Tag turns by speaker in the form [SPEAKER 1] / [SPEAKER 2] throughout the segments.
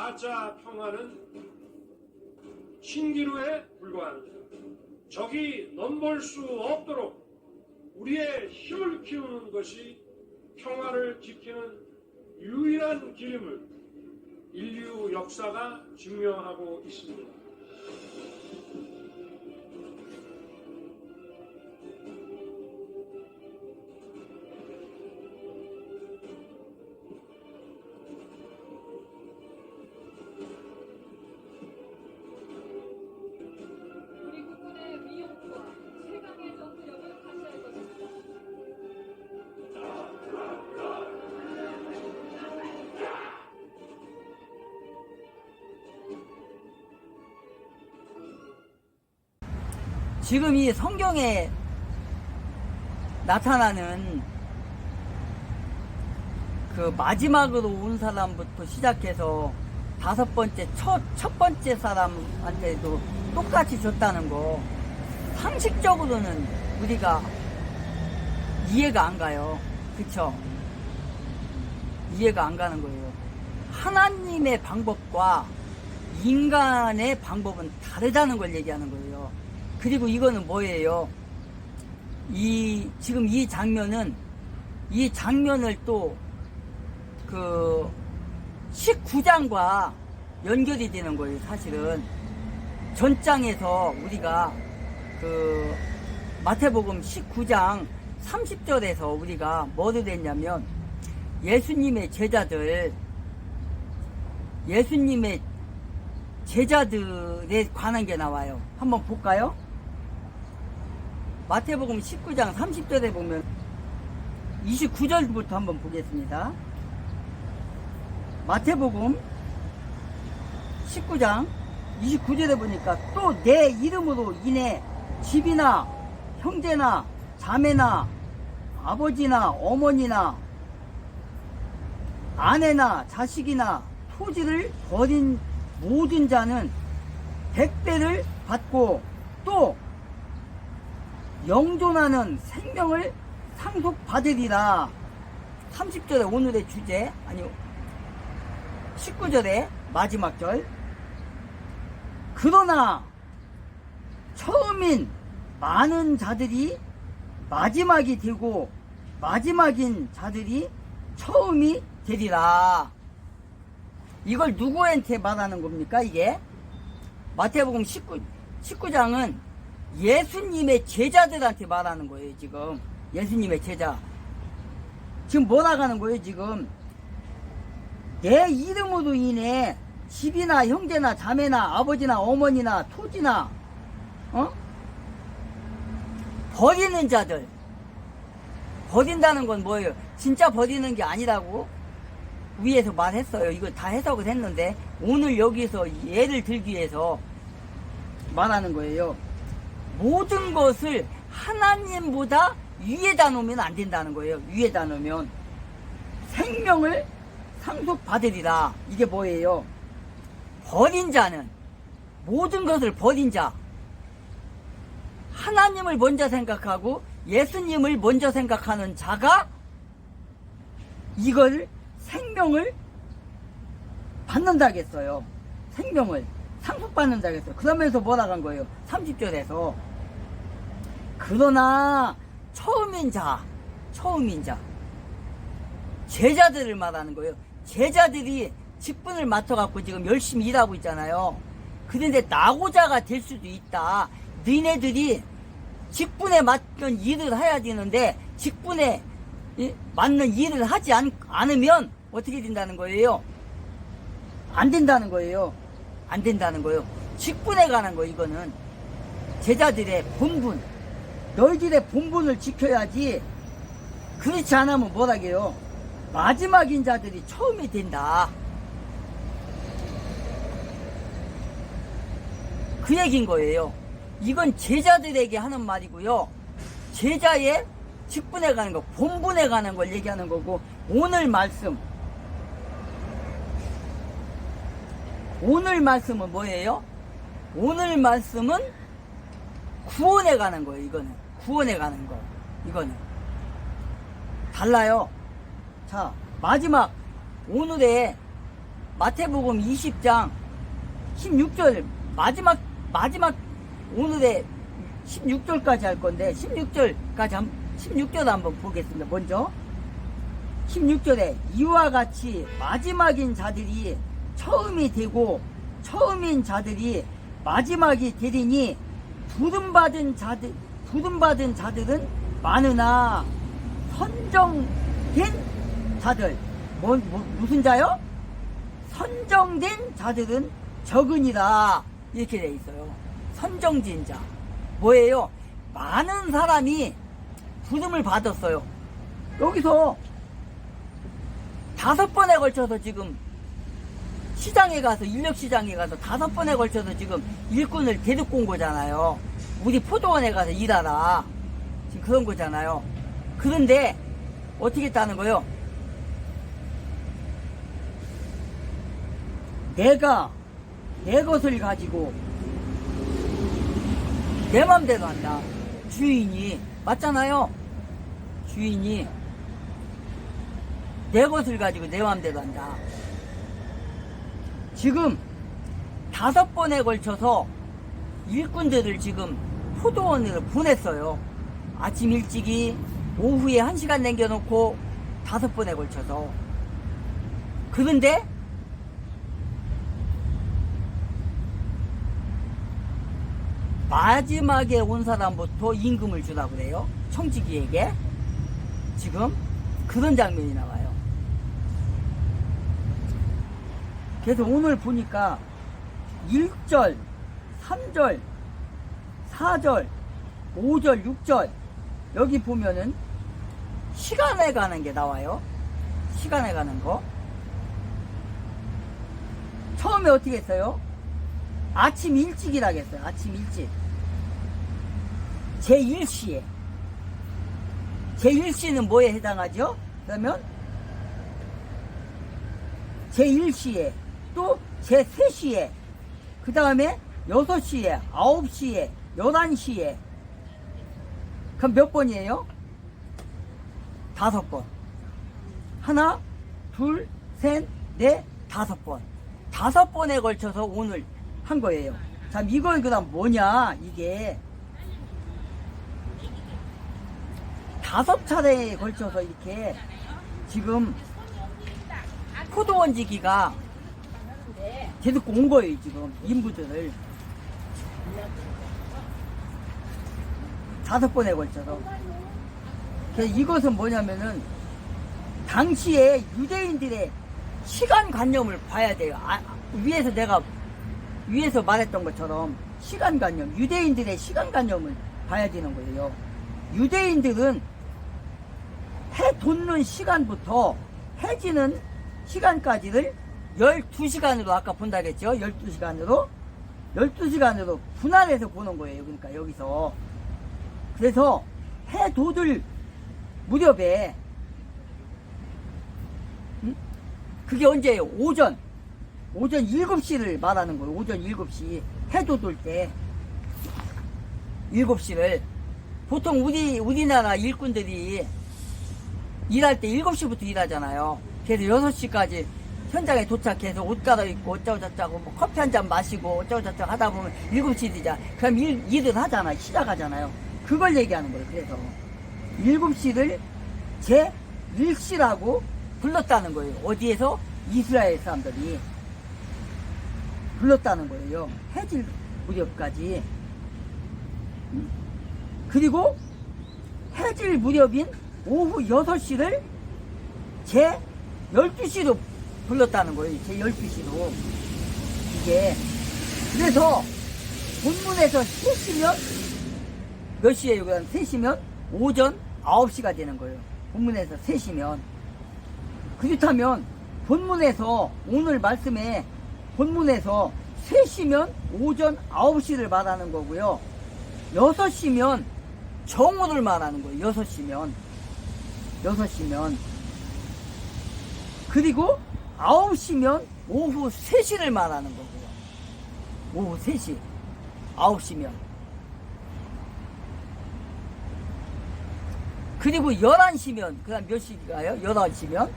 [SPEAKER 1] 가짜 평화는 신기루에 불과합니다. 적이 넘볼 수 없도록 우리의 힘을 키우는 것이 평화를 지키는 유일한 길임을 인류 역사가 증명하고 있습니다.
[SPEAKER 2] 우리 국군의 위용과 최강의 전투력을 다시할 것입니다.
[SPEAKER 3] 지금 이 성경에 나타나는 그 마지막으로 온 사람부터 시작해서 다섯 번째, 첫 번째 사람한테도 똑같이 줬다는 거, 상식적으로는 우리가 이해가 안 가요. 그쵸? 이해가 안 가는 거예요. 하나님의 방법과 인간의 방법은 다르다는 걸 얘기하는 거예요. 그리고 이거는 뭐예요? 지금 이 장면을 또 그 19장과 연결이 되는 거예요, 사실은. 전장에서 우리가 그 마태복음 19장 30절에서 우리가 뭐를 했냐면, 예수님의 제자들에 관한 게 나와요. 한번 볼까요? 마태복음 19장 30절에 보면 29절부터 한번 보겠습니다. 마태복음 19장 29절에 보니까 또 내 이름으로 인해 집이나 형제나 자매나 아버지나 어머니나 아내나 자식이나 토지를 버린 모든 자는 100배를 받고 또 영존하는 생명을 상속받으리라. 30절에 오늘의 주제, 아니 19절에 마지막 절. 그러나 처음인 많은 자들이 마지막이 되고 마지막인 자들이 처음이 되리라. 이걸 누구한테 말하는 겁니까, 이게? 마태복음 19장은 예수님의 제자들한테 말하는 거예요, 지금. 예수님의 제자. 지금 뭐 나가는 거예요, 지금? 내 이름으로 인해 집이나 형제나 자매나 아버지나 어머니나 토지나, 버리는 자들. 버린다는 건 뭐예요? 진짜 버리는 게 아니라고 위에서 말했어요. 이거 다 해석을 했는데, 오늘 여기서 예를 들기 위해서 말하는 거예요. 모든 것을 하나님보다 위에다 놓으면 안 된다는 거예요. 위에다 놓으면 생명을 상속받으리라. 이게 뭐예요? 버린 자는, 모든 것을 버린 자, 하나님을 먼저 생각하고 예수님을 먼저 생각하는 자가 이걸 생명을 받는다겠어요. 생명을 상속받는다겠어요. 그러면서 뭐라 한 거예요? 30절에서 그러나 처음인 자, 제자들을 말하는 거예요. 제자들이 직분을 맡아갖고 지금 열심히 일하고 있잖아요. 그런데 낙오자가 될 수도 있다. 너네들이 직분에 맞는 일을 해야 되는데 직분에 맞는 일을 하지 않으면 어떻게 된다는 거예요? 안 된다는 거예요. 안 된다는 거예요. 직분에 관한 거, 이거는. 제자들의 본분. 너희들의 본분을 지켜야지. 그렇지 않으면 뭐라게요? 마지막인 자들이 처음이 된다. 그 얘기인 거예요. 이건 제자들에게 하는 말이고요. 제자의 직분에 가는 거, 본분에 가는 걸 얘기하는 거고, 오늘 말씀은 뭐예요? 오늘 말씀은 구원에 가는 거예요, 이거는. 구원에 가는 거. 이거는. 달라요. 자, 마지막, 오늘의 마태복음 20장 16절 마지막 오늘의 16절까지 할 건데 16절 한번 보겠습니다. 먼저 16절에 이와 같이 마지막인 자들이 처음인 자들이 마지막이 되리니 부름받은 자들은 많으나 선정된 자들 무슨 자요? 선정된 자들은 적으니라 이렇게 돼 있어요. 선정된 자 뭐예요? 많은 사람이 부름을 받았어요. 여기서 5번에 걸쳐서 지금 인력시장에 가서 5번에 걸쳐서 지금 일꾼을 데리고 온 거잖아요. 우리 포도원에 가서 일하라. 지금 그런 거잖아요. 그런데 어떻게 했다는 거요? 내가 내 것을 가지고 내 맘대로 한다. 주인이 맞잖아요. 주인이 내 것을 가지고 내 맘대로 한다. 지금 5번에 걸쳐서 일꾼들을 지금 포도원으로 보냈어요. 아침 일찍이 오후에 1시간 남겨놓고 5번에 걸쳐서. 그런데 마지막에 온 사람부터 임금을 주라고 그래요. 청지기에게. 지금 그런 장면이 나와요. 그래서 오늘 보니까 1절, 3절, 4절, 5절, 6절 여기 보면은 시간에 가는 게 나와요. 시간에 가는 거. 처음에 어떻게 했어요? 아침 일찍이라고 했어요. 아침 일찍. 제1시에. 제1시는 뭐에 해당하죠? 그러면 제1시에 또 제3시에 그 다음에 6시에 9시에 11시에 그럼 몇 번이에요? 5번. 하나, 둘, 셋, 넷, 5번. 5번에 걸쳐서 오늘 한 거예요. 자, 이건 그다음 뭐냐? 이게 5차례에 걸쳐서 이렇게 지금 포도원지기가 계속 온 거예요. 지금 인부들을 5번에 걸쳐서. 이것은 뭐냐면은 당시에 유대인들의 시간관념을 봐야 돼요. 위에서 말했던 것처럼 시간관념, 유대인들의 시간관념을 봐야 되는 거예요. 유대인들은 해 돋는 시간부터 해 지는 시간까지를 12시간으로 아까 본다고 했죠. 12시간으로 분할해서 보는 거예요. 그러니까 여기서. 그래서 해 돋을 무렵에 그게 언제예요? 오전 7시를 말하는 거예요. 오전 7시. 해 돋을 때 7시를. 보통 우리나라 일꾼들이 일할 때 7시부터 일하잖아요. 그래서 6시까지 현장에 도착해서 옷 갈아입고 어쩌고저쩌고 뭐 커피 한잔 마시고 어쩌고저쩌고 하다 보면 7시 되자. 그럼 일을 하잖아요. 시작하잖아요. 그걸 얘기하는 거예요. 그래서 7시를 제1시라고 불렀다는 거예요. 어디에서? 이스라엘 사람들이 불렀다는 거예요. 해질 무렵까지. 그리고 해질 무렵인 오후 6시를 제12시로 불렀다는 거예요. 제12시로. 이게. 그래서 본문에서 3시면 몇 시에요? 그럼 3시면 오전 9시가 되는 거예요. 본문에서 3시면. 그렇다면 본문에서 오늘 말씀에 본문에서 3시면 오전 9시를 말하는 거고요. 6시면 정오를 말하는 거예요. 6시면. 그리고 9시면 오후 3시를 말하는 거고요. 오후 3시. 9시면. 그리고 11시면, 그 다음 몇 시가요? 11시면?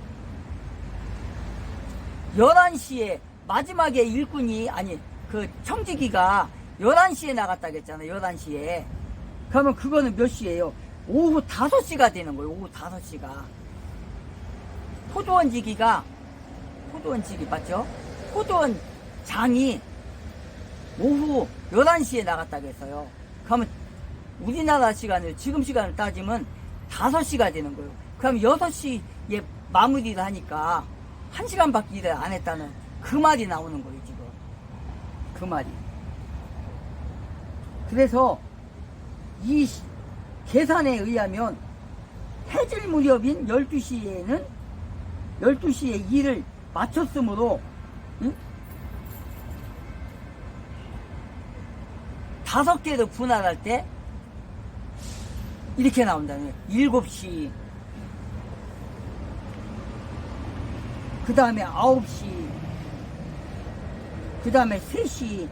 [SPEAKER 3] 11시에 마지막에 일꾼이 아니 그 청지기가 11시에 나갔다고 했잖아요. 11시에. 그러면 그거는 몇 시예요? 오후 5시가 되는 거예요. 오후 5시가. 포도원지기 맞죠? 포도원 장이 오후 11시에 나갔다고 했어요. 그러면 우리나라 시간을 지금 시간을 따지면 5시가 되는 거예요. 그럼 6시에 마무리를 하니까 1시간밖에 일을 안 했다는 그 말이 나오는 거예요, 지금. 그 말이. 그래서 이 계산에 의하면 해질 무렵인 12시에 일을 마쳤으므로 5개로 분할할 때 이렇게 나온다는 거예요. 7시, 그 다음에 9시, 그 다음에 3시,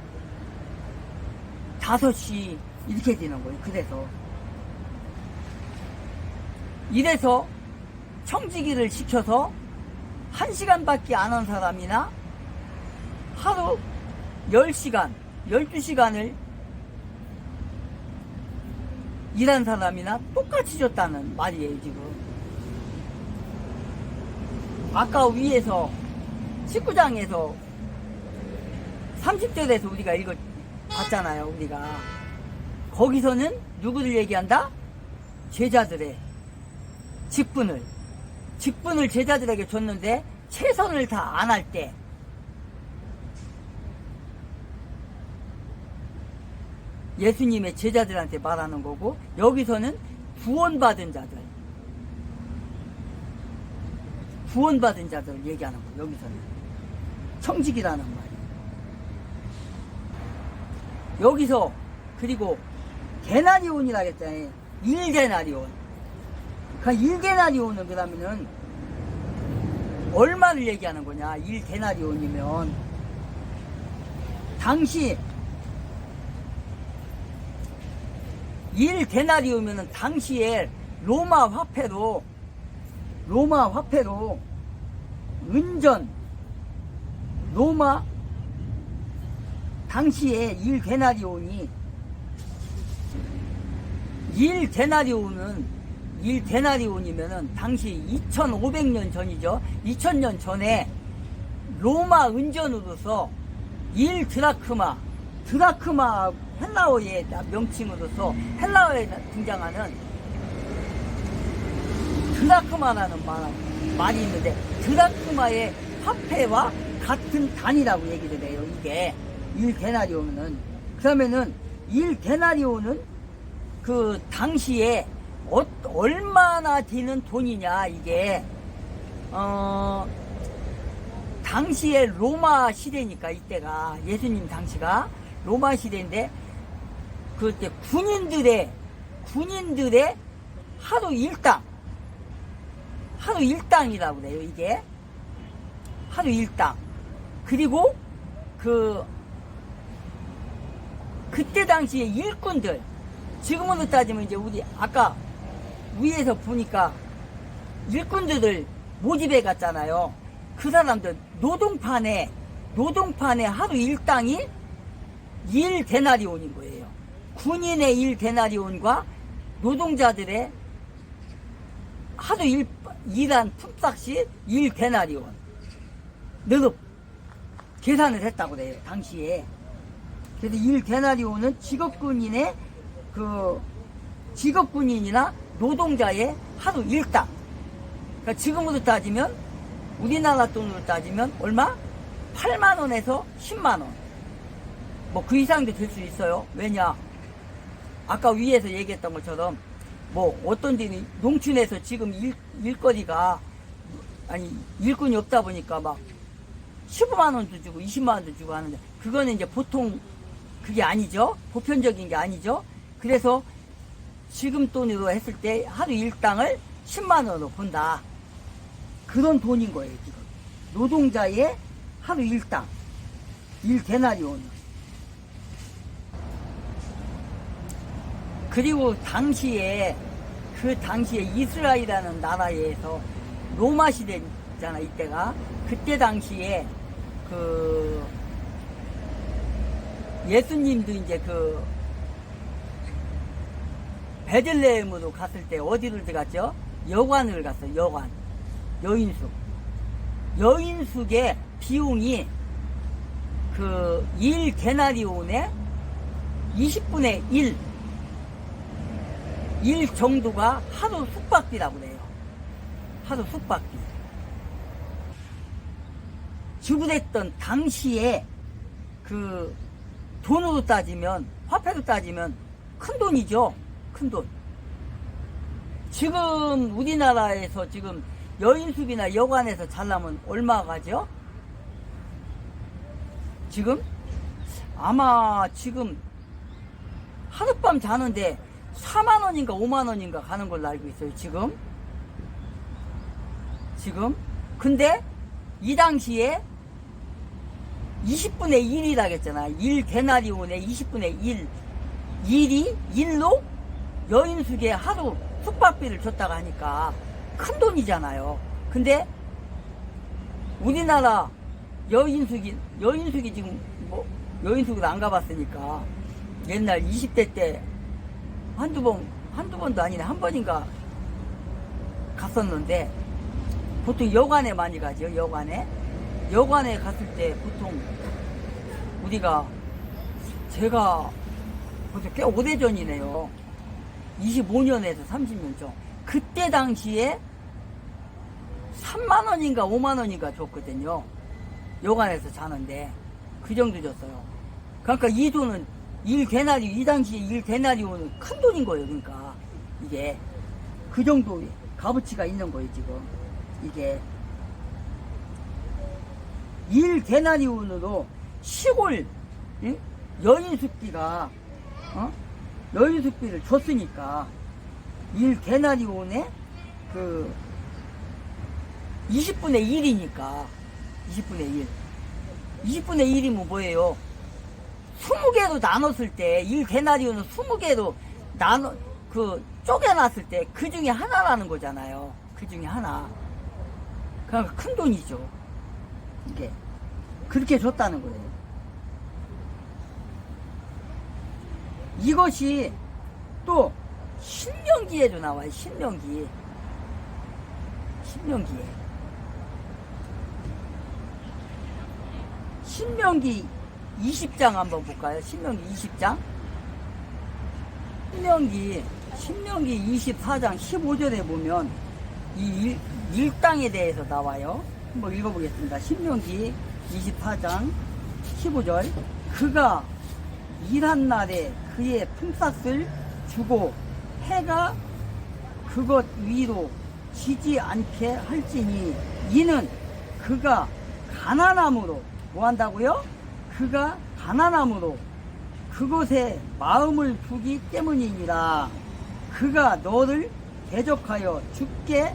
[SPEAKER 3] 5시 이렇게 되는 거예요. 이래서 청지기를 시켜서 1시간밖에 안 한 사람이나 하루 10시간, 12시간을 일한 사람이나 똑같이 줬다는 말이에요, 지금. 아까 위에서 19장에서 30절에서 우리가 봤잖아요, 우리가. 거기서는 누구를 얘기한다? 제자들의 직분을 제자들에게 줬는데 최선을 다 안 할 때 예수님의 제자들한테 말하는 거고, 여기서는 구원받은 자들 얘기하는 거예요. 여기서는 청직이라는 말이에요. 여기서 그리고 데나리온이라고 했잖아요. 1데나리온. 그 1데나리온은 그러면은 얼마를 얘기하는 거냐? 1데나리온이면 당시 1데나리온이면은 당시에 로마 화폐로 은전 당시에 1데나리온이면은 당시 2500년 전이죠. 2000년 전에 로마 은전으로서 1드라크마 헬라어의 명칭으로서 헬라어에 등장하는 드라크마라는 말이 있는데, 드라크마의 화폐와 같은 단위라고 얘기를 해요. 이게 1데나리온은. 그러면은 1데나리온은 그 당시에 얼마나 되는 돈이냐, 이게. 당시에 로마 시대니까, 이때가 예수님 당시가 로마 시대인데, 그때 군인들의 하루 일당이라고 그래요, 이게. 하루 일당. 그리고 그때 당시에 일꾼들, 지금으로 따지면 이제 우리 아까 위에서 보니까 일꾼들을 모집해 갔잖아요. 그 사람들 노동판에 하루 일당이 1데나리온인 거예요. 군인의 1데나리온과 노동자들의 하루 일한 품삯이 1데나리온. 너도 계산을 했다고 그래요, 당시에. 그래서 1데나리온은 직업군인이나 노동자의 하루 일당. 그러니까 지금으로 따지면, 우리나라 돈으로 따지면 얼마? 8만원에서 10만원. 뭐 그 이상도 될 수 있어요. 왜냐? 아까 위에서 얘기했던 것처럼, 뭐 어떤 데는 농촌에서 지금 일거리가, 일꾼이 없다 보니까 막 15만원도 주고 20만원도 주고 하는데, 그거는 이제 보통 그게 아니죠. 보편적인 게 아니죠. 그래서 지금 돈으로 했을 때 하루 일당을 10만원으로 본다. 그런 돈인 거예요, 지금. 노동자의 하루 일당. 1데나리온. 그리고 당시에 이스라엘이라는 나라에서 로마 시대 있잖아, 이때가. 그때 당시에 그 예수님도 이제 그 베들레헴으로 갔을 때 어디를 들어갔죠? 여관을 갔어요. 여관. 여인숙. 여인숙의 비용이 그 1데나리온에 20분의 1 정도가 하루 숙박비라고 그래요. 하루 숙박비. 지불했던 당시에 그 돈으로 따지면, 화폐로 따지면 큰 돈이죠. 큰 돈. 지금 우리나라에서 지금 여인숙이나 여관에서 잘라면 얼마 가죠? 지금? 아마 지금 하룻밤 자는데 4만원인가 5만원인가 가는 걸로 알고 있어요. 지금? 근데 이 당시에 20분의 1이라고 했잖아. 1데나리온에 20분의 1로 여인숙에 하루 숙박비를 줬다가 하니까 큰 돈이잖아요. 근데 우리나라 여인숙이 지금 뭐 여인숙을 안 가봤으니까 옛날 20대 때 한두 번도 아니네, 한 번인가 갔었는데 보통 여관에 많이 가죠. 여관에 갔을 때 보통 제가 벌써 꽤 오래전이네요. 25년에서 30년 전. 그때 당시에 3만원인가 5만원인가 줬거든요. 여관에서 자는데 그 정도 줬어요. 그러니까 이 돈은 이 당시에 1데나리온은 큰 돈인 거예요. 그러니까 이게 그 정도 값어치가 있는 거예요. 지금 이게 1데나리온으로 시골 여인숙비가 여인숙비를 줬으니까 1데나리온에 그 20분의 1이니까 20분의 1이면 뭐예요? 20개로 나눴을 때 1데나리온은 20개로 쪼개놨을 때 그 중에 하나라는 거잖아요. 그 중에 하나. 그러니까 큰 돈이죠. 이게 그렇게 줬다는 거예요. 이것이 또 신명기에도 나와요. 신명기에 20장 한번 볼까요? 신명기 20장. 신명기 24장 15절에 보면 이 일당에 대해서 나와요. 한번 읽어보겠습니다. 신명기 24장 15절. 그가 일한 날에 그의 품삯을 주고 해가 그것 위로 지지 않게 할지니 이는 그가 가난함으로 뭐 한다고요? 그가 가난함으로 그곳에 마음을 두기 때문이니라. 그가 너를 대적하여 죽게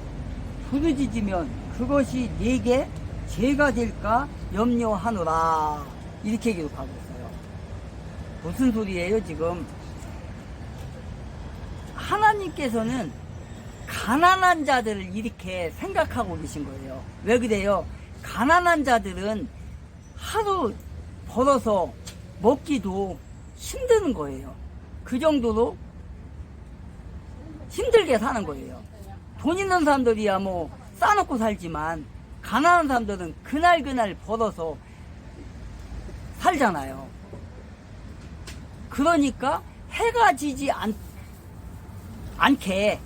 [SPEAKER 3] 부르짖으면 그것이 네게 죄가 될까 염려하노라. 이렇게 기록하고 있어요. 무슨 소리예요 지금? 하나님께서는 가난한 자들을 이렇게 생각하고 계신 거예요. 왜 그래요? 가난한 자들은 하루 벌어서 먹기도 힘든 거예요. 그 정도로 힘들게 사는 거예요. 돈 있는 사람들이야 뭐 싸놓고 살지만 가난한 사람들은 그날 벌어서 살잖아요. 그러니까 해가 지지 않게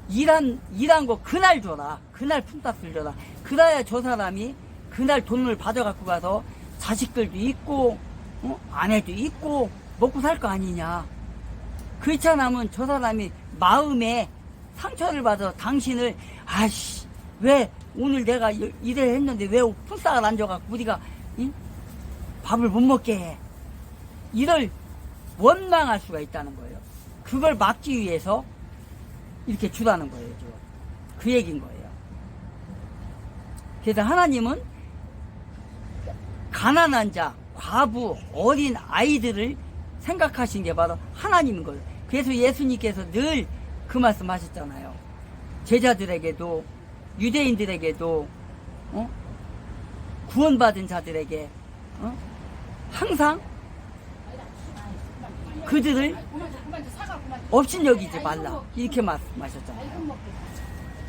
[SPEAKER 3] 일한 거 그날 줘라. 그날 품삯을 줘라. 그래야 저 사람이 그날 돈을 받아갖고 가서 자식들도 있고 아내도 있고 먹고 살 거 아니냐. 그렇지 않으면 저 사람이 마음에 상처를 받아 당신을 왜 오늘 내가 일을 했는데 왜 품삯을 안 줘갖고 우리가 밥을 못 먹게 해. 이를 원망할 수가 있다는 거예요. 그걸 막기 위해서 이렇게 주라는 거예요. 지금. 그 얘기인 거예요. 그래서 하나님은 가난한 자, 과부, 어린 아이들을 생각하신 게 바로 하나님인 거예요. 그래서 예수님께서 늘 그 말씀 하셨잖아요. 제자들에게도 유대인들에게도 구원받은 자들에게 항상 그들을 업신여기지 말라 이렇게 말씀하셨잖아요.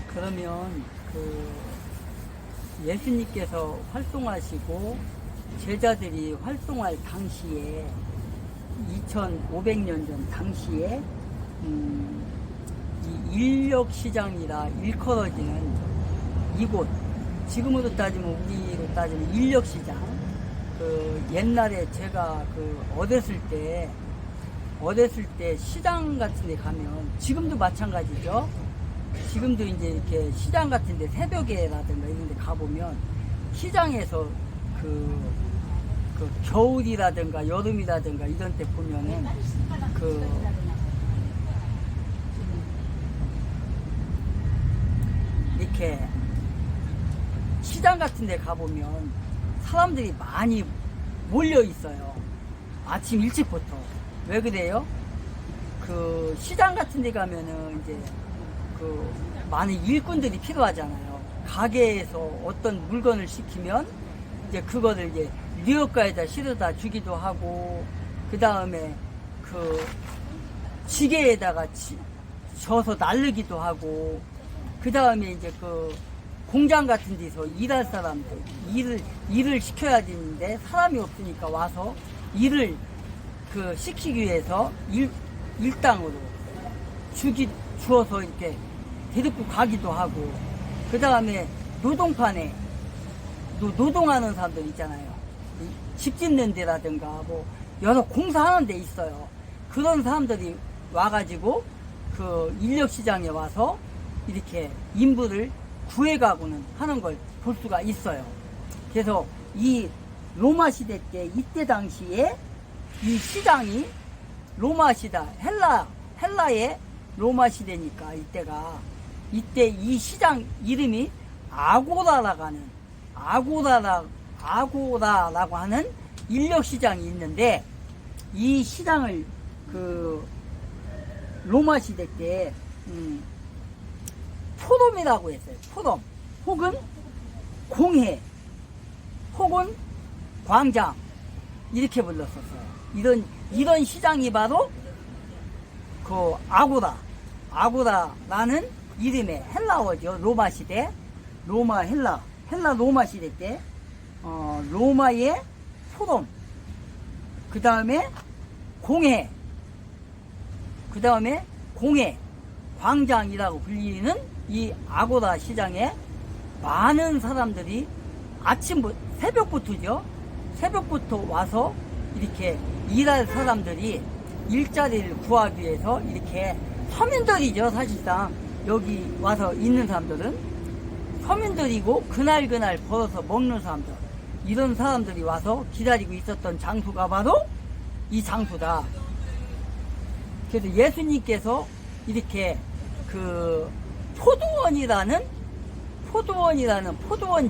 [SPEAKER 3] 그러면 예수님께서 활동하시고 제자들이 활동할 당시에 2500년 전 당시에 이 인력시장이라 일컬어지는 이곳, 지금으로 따지면 우리로 따지면 인력시장, 옛날에 제가 어렸을 때 시장 같은 데 가면, 지금도 마찬가지죠. 지금도 이제 이렇게 시장 같은 데 새벽에라든가 이런 데 가보면 시장에서 겨울이라든가 여름이라든가 이런 때 보면은 이렇게 시장 같은 데 가보면 사람들이 많이 몰려 있어요. 아침 일찍부터. 왜 그래요? 시장 같은 데 가면은 이제 많은 일꾼들이 필요하잖아요. 가게에서 어떤 물건을 시키면 이제 그거를 이제 리어카에다 실어다 주기도 하고, 그 다음에 지게에다가 져서 날르기도 하고, 그 다음에 이제 공장 같은 데서 일할 사람들, 일을 시켜야 되는데 사람이 없으니까 와서 일을 시키기 위해서 일당으로 주어서 이렇게 데리고 가기도 하고, 그 다음에 노동판에 노동하는 사람들 있잖아요. 집 짓는 데라든가 뭐 여러 공사하는 데 있어요. 그런 사람들이 와가지고 인력시장에 와서 이렇게 인부를 구해가고는 하는 걸 볼 수가 있어요. 그래서 이 로마 시대 때, 이때 당시에 이 시장이 로마 시대, 헬라의 로마 시대니까 이때 이 시장 이름이 아고라라고 하는 인력시장이 있는데, 이 시장을 로마 시대 때 포럼이라고 했어요. 포럼 혹은 공회 혹은 광장 이렇게 불렀었어요. 이런 시장이 바로 아고라라는 이름의 헬라어죠. 로마 시대, 헬라 로마 시대 때 로마의 포럼, 그 다음에 공회, 광장이라고 불리는 이 아고라 시장에 많은 사람들이 새벽부터 와서 이렇게 일할 사람들이 일자리를 구하기 위해서, 이렇게 서민들이죠. 사실상 여기 와서 있는 사람들은 서민들이고 그날 벌어서 먹는 사람들, 이런 사람들이 와서 기다리고 있었던 장소가 바로 이 장소다. 그래서 예수님께서 이렇게 포도원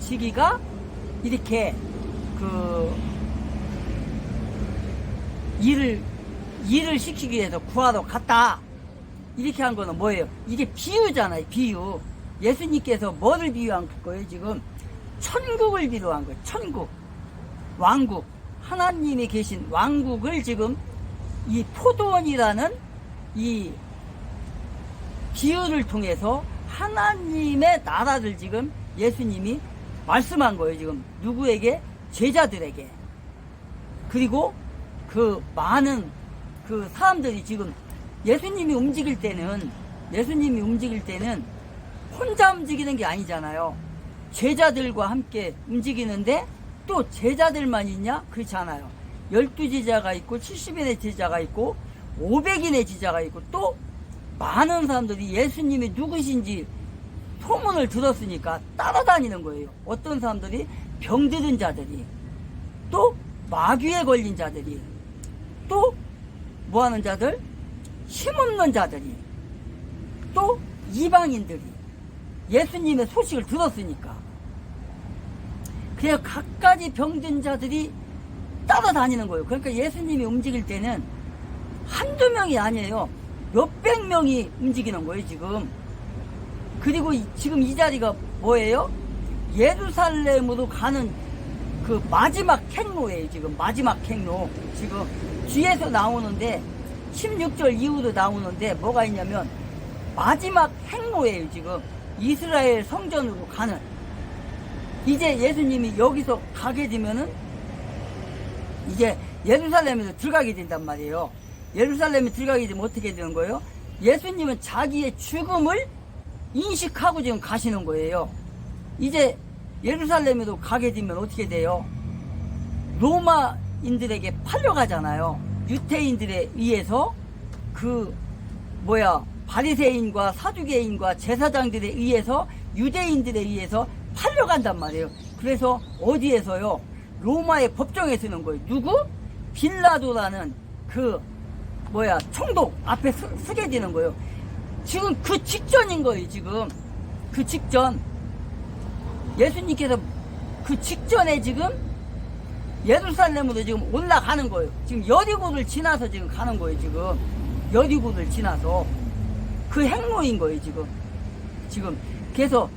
[SPEAKER 3] 지기가 이렇게 일을 시키기 위해서 구하러 갔다. 이렇게 한 거는 뭐예요? 이게 비유잖아요, 비유. 예수님께서 뭐를 비유한 거예요, 지금? 천국을 비유한 거예요, 천국. 왕국. 하나님이 계신 왕국을 지금 이 포도원이라는 이 비유를 통해서 하나님의 나라를 지금 예수님이 말씀한 거예요, 지금. 누구에게? 제자들에게. 그리고 많은 사람들이 지금 예수님이 움직일 때는 혼자 움직이는 게 아니잖아요. 제자들과 함께 움직이는데, 또 제자들만 있냐? 그렇지 않아요. 12제자가 있고 70인의 제자가 있고 500인의 제자가 있고, 또 많은 사람들이 예수님이 누구신지 소문을 들었으니까 따라다니는 거예요. 어떤 사람들이 병들은 자들이, 또 마귀에 걸린 자들이, 또 뭐하는 자들? 힘없는 자들이, 또 이방인들이 예수님의 소식을 들었으니까, 그래서 각가지 병든 자들이 따라다니는 거예요. 그러니까 예수님이 움직일 때는 한두 명이 아니에요. 몇백 명이 움직이는 거예요, 지금. 그리고 지금 이 자리가 뭐예요? 예루살렘으로 가는 그 마지막 행로예요. 지금 마지막 행로. 지금 뒤에서 나오는데 16절 이후로 나오는데 뭐가 있냐면 마지막 행로예요. 지금 이스라엘 성전으로 가는. 이제 예수님이 여기서 가게 되면은 이제 예루살렘에서 들어가게 된단 말이에요. 예루살렘에 들어가게 되면 어떻게 되는 거예요? 예수님은 자기의 죽음을 인식하고 지금 가시는 거예요. 이제 예루살렘에도 가게 되면 어떻게 돼요? 로마인들에게 팔려가잖아요. 유태인들에 의해서 바리새인과 사두개인과 제사장들에 의해서 유대인들에 의해서 팔려간단 말이에요. 그래서 어디에서요? 로마의 법정에 서는 거예요. 누구? 빌라도라는 총독 앞에 서게 되는 거예요. 지금 그 직전인 거예요. 지금 그 직전. 예수님께서 그 직전에 지금 예루살렘으로 지금 올라가는 거예요. 지금 여리고를 지나서 지금 가는 거예요. 지금 여리고를 지나서 그 행로인 거예요. 지금 그래서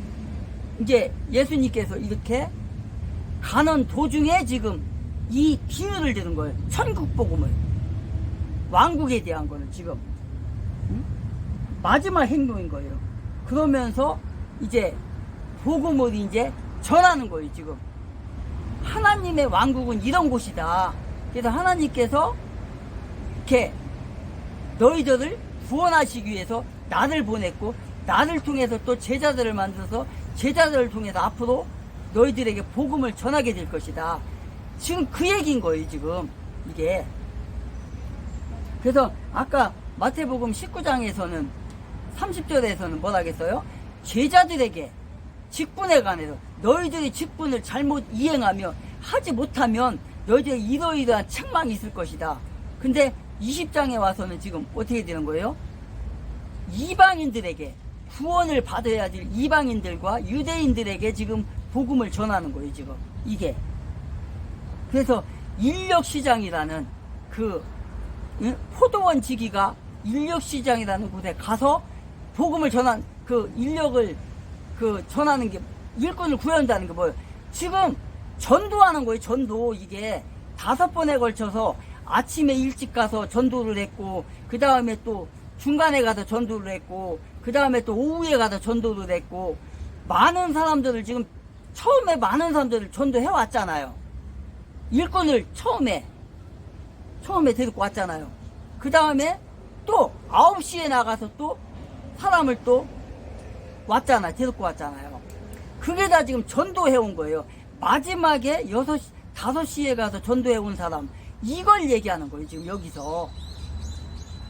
[SPEAKER 3] 이제 예수님께서 이렇게 가는 도중에 지금 이 비유를 드는 거예요. 천국 복음을, 왕국에 대한 거는 지금 마지막 행동인 거예요. 그러면서 이제 복음을 이제 전하는 거예요. 지금 하나님의 왕국은 이런 곳이다. 그래서 하나님께서 이렇게 너희들을 구원하시기 위해서 나를 보냈고, 나를 통해서 또 제자들을 만들어서 제자들을 통해서 앞으로 너희들에게 복음을 전하게 될 것이다. 지금 그 얘기인 거예요. 지금 이게. 그래서 아까 마태복음 19장에서는 30절에서는 뭐라 하겠어요? 제자들에게 직분에 관해서 너희들이 직분을 잘못 이행하며 하지 못하면 너희들이 이러이러한 책망이 있을 것이다. 근데 20장에 와서는 지금 어떻게 되는 거예요? 이방인들에게 구원을 받아야 될 이방인들과 유대인들에게 지금 복음을 전하는 거예요. 지금 이게. 그래서 인력시장이라는 포도원 지기가 인력시장이라는 곳에 가서 복음을 전한 인력을 전하는 게, 일꾼을 구한다는 게 뭐예요? 지금 전도하는 거예요. 전도. 이게 5번에 걸쳐서 아침에 일찍 가서 전도를 했고, 그 다음에 또 중간에 가서 전도를 했고, 그 다음에 또 오후에 가서 전도를 했고, 많은 사람들을 지금 처음에 많은 사람들을 전도해 왔잖아요. 일꾼을 처음에 데리고 왔잖아요. 그 다음에 또 9시에 나가서 또 사람을 또 데리고 왔잖아요. 그게 다 지금 전도해 온 거예요. 마지막에 5시에 가서 전도해 온 사람, 이걸 얘기하는 거예요. 지금 여기서.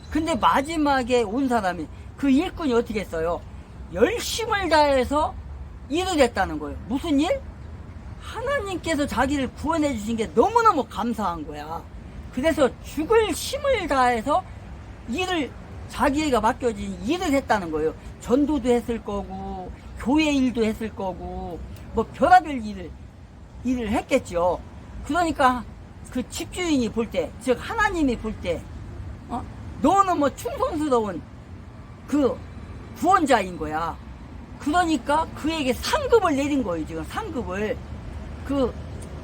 [SPEAKER 3] 근데 마지막에 온 사람이, 그 일꾼이 어떻게 했어요? 열심을 다해서 일을 했다는 거예요. 무슨 일? 하나님께서 자기를 구원해 주신 게 너무너무 감사한 거야. 그래서 죽을 힘을 다해서 자기가 맡겨진 일을 했다는 거예요. 전도도 했을 거고, 교회 일도 했을 거고, 뭐 별의별 일을 했겠죠. 그러니까 그 집주인이 볼 때, 즉 하나님이 볼 때, 너는 뭐 충성스러운 그 구원자인 거야. 그러니까 그에게 상급을 내린 거예요. 지금 상급을.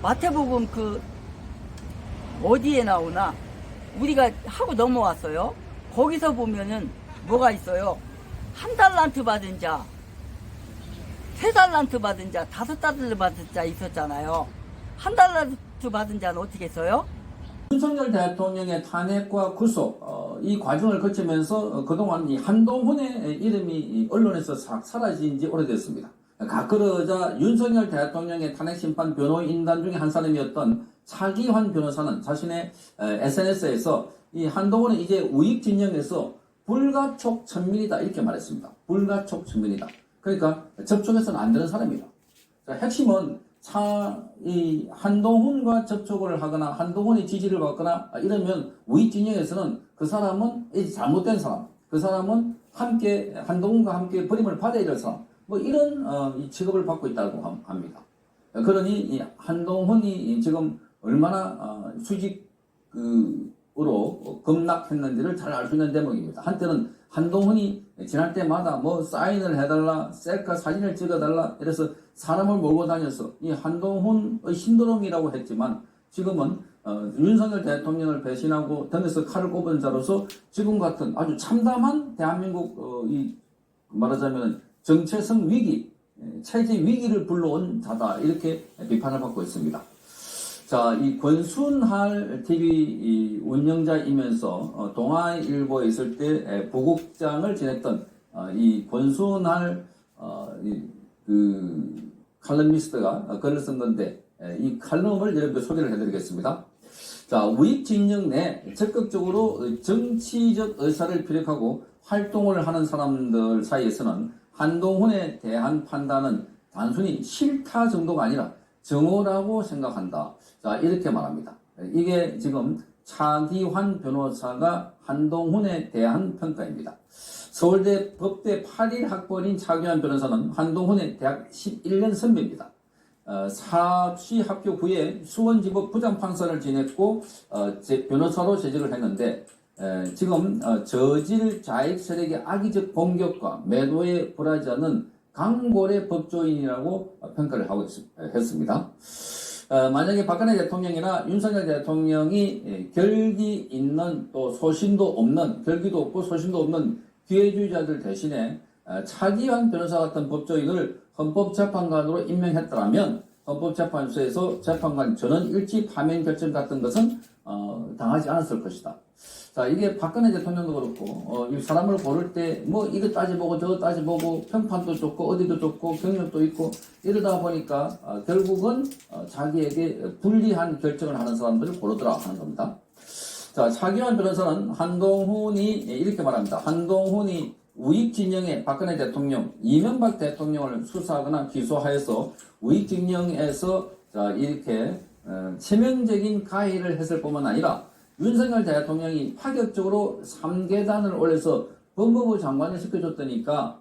[SPEAKER 3] 마태복음 어디에 나오나 우리가 하고 넘어왔어요. 거기서 보면은 뭐가 있어요? 1달란트 받은 자, 3달란트 받은 자, 5달란트 받은 자 있었잖아요. 1달란트 받은 자는 어떻게 했어요?
[SPEAKER 4] 윤석열 대통령의 탄핵과 구속, 이 과정을 거치면서 그동안 이 한동훈의 이름이 언론에서 사라진 지 오래됐습니다. 가꾸러자 윤석열 대통령의 탄핵심판 변호인단 중에 한 사람이었던 차기환 변호사는 자신의 SNS에서 이 한동훈은 이제 우익진영에서 불가촉 천민이다 이렇게 말했습니다. 불가촉 천민이다. 그러니까 접촉해서는 안 되는 사람이다. 자, 핵심은 이 한동훈과 접촉을 하거나 한동훈의 지지를 받거나 이러면 우익진영에서는 그 사람은 이제 잘못된 사람, 그 사람은 함께 한동훈과 함께 버림을 받아야 될 사람, 뭐 이런 이 취급을 받고 있다고 합니다. 그러니 이 한동훈이 지금 얼마나 수직 급락했는지를 잘 알 수 있는 대목입니다. 한때는 한동훈이 지날 때마다 뭐 사인을 해달라, 셀카 사진을 찍어달라, 이래서 사람을 몰고 다녀서 이 한동훈의 신드롬이라고 했지만 지금은 윤석열 대통령을 배신하고 등에서 칼을 꼽은 자로서 지금 같은 아주 참담한 대한민국 말하자면 정체성 위기, 체제 위기를 불러온 자다, 이렇게 비판을 받고 있습니다. 자, 이 권순할 TV 운영자이면서 동아일보에 있을 때 부국장을 지냈던 이 권순할 칼럼니스트가 글을 쓴 건데, 이 칼럼을 여러분들 소개를 해드리겠습니다. 자, 우익 진영 내 적극적으로 정치적 의사를 피력하고 활동을 하는 사람들 사이에서는 한동훈에 대한 판단은 단순히 싫다 정도가 아니라 정오라고 생각한다. 자, 이렇게 말합니다. 이게 지금 차기환 변호사가 한동훈에 대한 평가입니다. 서울대 법대 8일 학번인 차기환 변호사는 한동훈의 대학 11년 선배입니다. 사시 합격 후에 수원지법 부장판사를 지냈고 변호사로 재직을 했는데 지금 저질 좌익 세력의 악의적 공격과 매도에 불하지 않는 강골의 법조인이라고 평가를 하고 했습니다. 만약에 박근혜 대통령이나 윤석열 대통령이 결기 있는 또 소신도 없는, 결기도 없고 소신도 없는 기회주의자들 대신에 차기환 변호사 같은 법조인을 헌법재판관으로 임명했더라면 헌법재판소에서 재판관 전원 일치 파면 결정 같은 것은 당하지 않았을 것이다. 자, 이게 박근혜 대통령도 그렇고 이 사람을 고를 때 뭐 이거 따져보고 저거 따져보고 평판도 좋고 어디도 좋고 경력도 있고 이러다 보니까 결국은 자기에게 불리한 결정을 하는 사람들을 고르더라 하는 겁니다. 자, 차기환 변호사는 한동훈이 이렇게 말합니다. 한동훈이 우익진영의 박근혜 대통령, 이명박 대통령을 수사하거나 기소하여서 우익진영에서 이렇게 치명적인 가해를 했을 뿐만 아니라 윤석열 대통령이 파격적으로 3계단을 올려서 법무부 장관을 시켜줬더니까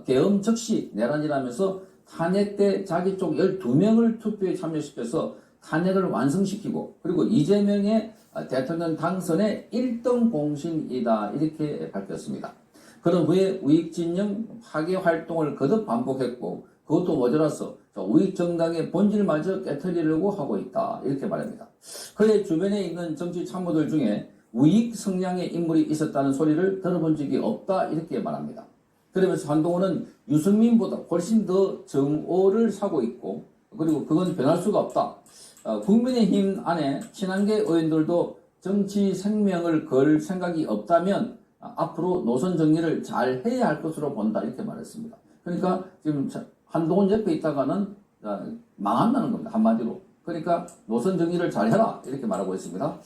[SPEAKER 4] 계엄 즉시 내란이라면서 탄핵 때 자기 쪽 12명을 투표에 참여시켜서 탄핵을 완성시키고, 그리고 이재명의 대통령 당선의 1등 공신이다, 이렇게 밝혔습니다. 그런 후에 우익진영 파괴 활동을 거듭 반복했고, 그것도 모자라서 우익정당의 본질마저 깨트리려고 하고 있다, 이렇게 말합니다. 그의 주변에 있는 정치 참모들 중에 우익 성향의 인물이 있었다는 소리를 들어본 적이 없다, 이렇게 말합니다. 그러면서 한동훈은 유승민보다 훨씬 더 정오를 사고 있고, 그리고 그건 변할 수가 없다. 국민의힘 안에 친한계 의원들도 정치 생명을 걸 생각이 없다면 앞으로 노선 정리를 잘 해야 할 것으로 본다, 이렇게 말했습니다. 그러니까 지금 한동훈 옆에 있다가는 망한다는 겁니다, 한마디로. 그러니까 노선 정리를 잘 해라, 이렇게 말하고 있습니다.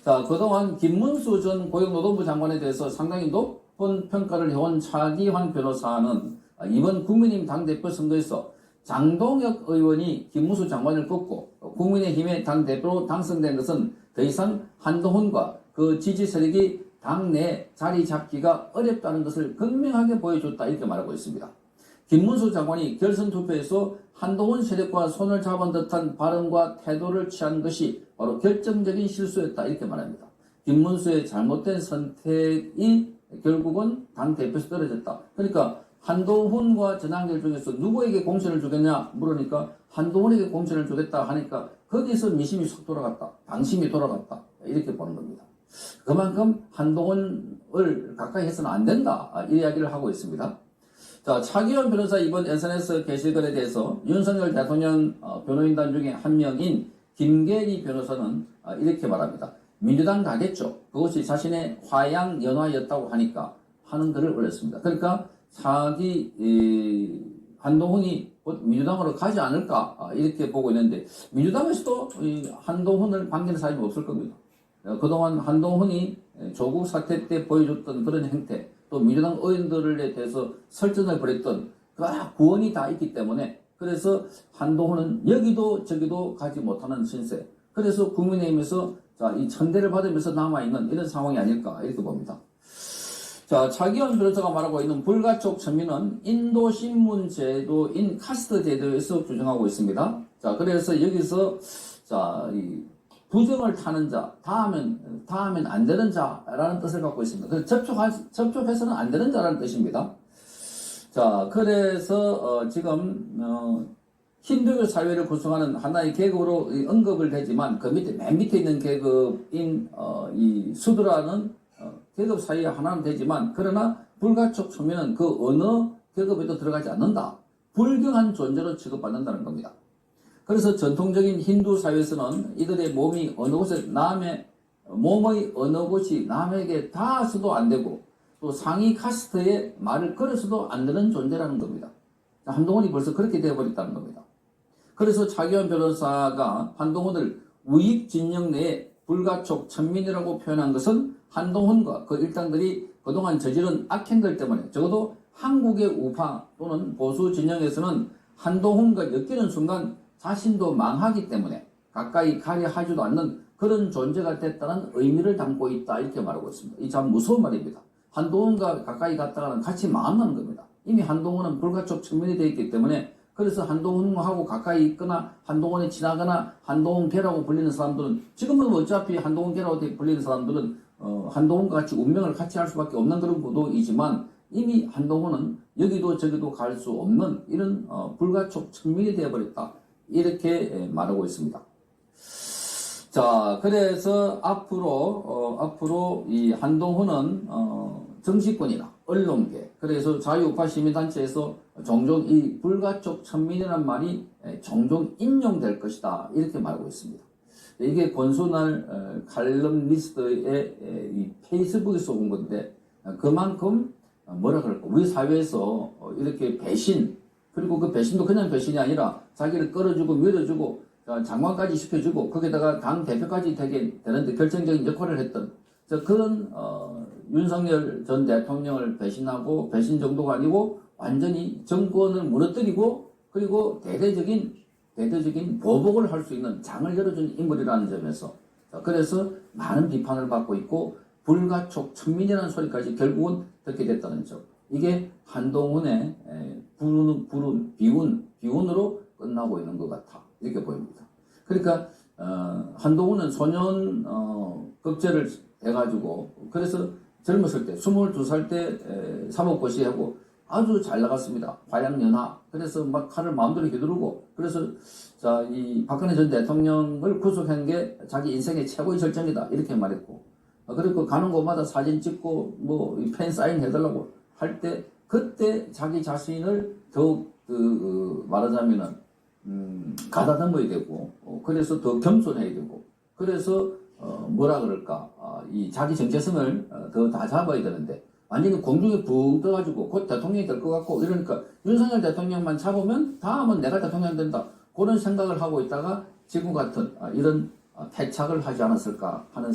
[SPEAKER 4] 자, 그동안 김문수 전 고용노동부 장관에 대해서 상당히 높은 평가를 해온 차기환 변호사는 이번 국민의힘 당대표 선거에서 장동혁 의원이 김문수 장관을 꺾고 국민의힘의 당대표로 당선된 것은 더 이상 한동훈과 그 지지 세력이 당내 자리 잡기가 어렵다는 것을 극명하게 보여줬다, 이렇게 말하고 있습니다. 김문수 장관이 결선 투표에서 한동훈 세력과 손을 잡은 듯한 발언과 태도를 취한 것이 바로 결정적인 실수였다, 이렇게 말합니다. 김문수의 잘못된 선택이 결국은 당대표에서 떨어졌다. 그러니까 한동훈과 전한길 중에서 누구에게 공천을 주겠냐 물으니까 한동훈에게 공천을 주겠다 하니까 거기서 미심이 쏙 돌아갔다, 방심이 돌아갔다, 이렇게 보는 겁니다. 그만큼 한동훈을 가까이 해서는 안 된다, 이 이야기를 하고 있습니다. 자, 차기환 변호사 이번 SNS 게시글에 대해서 윤석열 대통령 변호인단 중에 한 명인 김계리 변호사는 이렇게 말합니다. 민주당 가겠죠. 그것이 자신의 화양 연화였다고 하니까 하는 글을 올렸습니다. 그러니까 한동훈이 민주당으로 가지 않을까, 이렇게 보고 있는데 민주당에서도 한동훈을 반기는 사람이 없을 겁니다. 그동안 한동훈이 조국 사태 때 보여줬던 그런 행태, 또 민주당 의원들에 대해서 설전을 벌였던 그 구원이 다 있기 때문에, 그래서 한동훈은 여기도 저기도 가지 못하는 신세, 그래서 국민의힘에서 이 천대를 받으면서 남아있는 이런 상황이 아닐까, 이렇게 봅니다. 자, 차기환 변호사가 말하고 있는 불가촉 천민은 인도신문 제도인 카스트 제도에서 규정하고 있습니다. 자, 그래서 여기서 이 부정을 타는 자, 다하면 안 되는 자라는 뜻을 갖고 있습니다. 그래서 접촉해서는 안 되는 자라는 뜻입니다. 자, 그래서 지금 힌두교 사회를 구성하는 하나의 계급으로 언급을 되지만 그 밑에 맨 밑에 있는 계급인 이 수드라는 계급 사이의 하나는 되지만 그러나 불가촉 초면은 그 어느 계급에도 들어가지 않는다. 불경한 존재로 취급받는다는 겁니다. 그래서 전통적인 힌두 사회에서는 이들의 몸이 어느 곳에 몸의 어느 곳이 남에게 닿아서도 안 되고 또 상위 카스트의 말을 걸어서도 안 되는 존재라는 겁니다. 한동훈이 벌써 그렇게 되어버렸다는 겁니다. 그래서 차기현 변호사가 한동훈을 우익진영 내에 불가촉 천민이라고 표현한 것은 한동훈과 그 일당들이 그동안 저지른 악행들 때문에 적어도 한국의 우파 또는 보수 진영에서는 한동훈과 엮이는 순간 자신도 망하기 때문에 가까이 가려 하지도 않는 그런 존재가 됐다는 의미를 담고 있다 이렇게 말하고 있습니다. 이 참 무서운 말입니다. 한동훈과 가까이 갔다가는 같이 망한다는 겁니다. 이미 한동훈은 불가촉 측면이 되어 있기 때문에 그래서 한동훈하고 가까이 있거나 한동훈에 지나거나 한동훈계라고 불리는 사람들은 지금은 어차피 한동훈계라고 불리는 사람들은 한동훈과 같이 운명을 같이 할 수밖에 없는 그런 구도이지만 이미 한동훈은 여기도 저기도 갈 수 없는 이런 불가촉 측면이 되어버렸다. 이렇게 말하고 있습니다. 자, 그래서 앞으로 이 한동훈은 정치권이나 언론계, 그래서 자유우파 시민단체에서 종종 이 불가촉 천민이라는 말이 종종 인용될 것이다. 이렇게 말하고 있습니다. 이게 권순날 칼럼니스트의 이 페이스북에서 온 건데 그만큼 뭐라 그럴까 우리 사회에서 이렇게 배신, 그리고 그 배신도 그냥 배신이 아니라 자기를 끌어주고 밀어주고 장관까지 시켜주고 거기다가 당 대표까지 되게 되는데 결정적인 역할을 했던 그런 윤석열 전 대통령을 배신하고 배신 정도가 아니고 완전히 정권을 무너뜨리고 그리고 대대적인 보복을 할 수 있는 장을 열어준 인물이라는 점에서 그래서 많은 비판을 받고 있고 불가촉 천민이라는 소리까지 결국은 듣게 됐다는 점. 이게 한동훈의 비운으로 끝나고 있는 것 같아. 이렇게 보입니다. 그러니까 한동훈은 소년 급제를 해가지고 그래서 젊었을 때 22살 때 사법고시하고 아주 잘 나갔습니다. 과양연하. 그래서 막 칼을 마음대로 휘두르고 그래서 이 박근혜 전 대통령을 구속한 게 자기 인생의 최고의 절정이다. 이렇게 말했고 그리고 가는 곳마다 사진 찍고 뭐 팬 사인 해달라고 할 때 그때 자기 자신을 더욱 말하자면은 가다듬어야 되고 그래서 더 겸손해야 되고 그래서 뭐라 그럴까 이 자기 정체성을 더 다 잡아야 되는데 완전히 공중에 붕 떠가지고 곧 대통령이 될 것 같고 이러니까 윤석열 대통령만 잡으면 다음은 내가 대통령 된다 그런 생각을 하고 있다가 지금 같은 이런 패착을 하지 않았을까 하는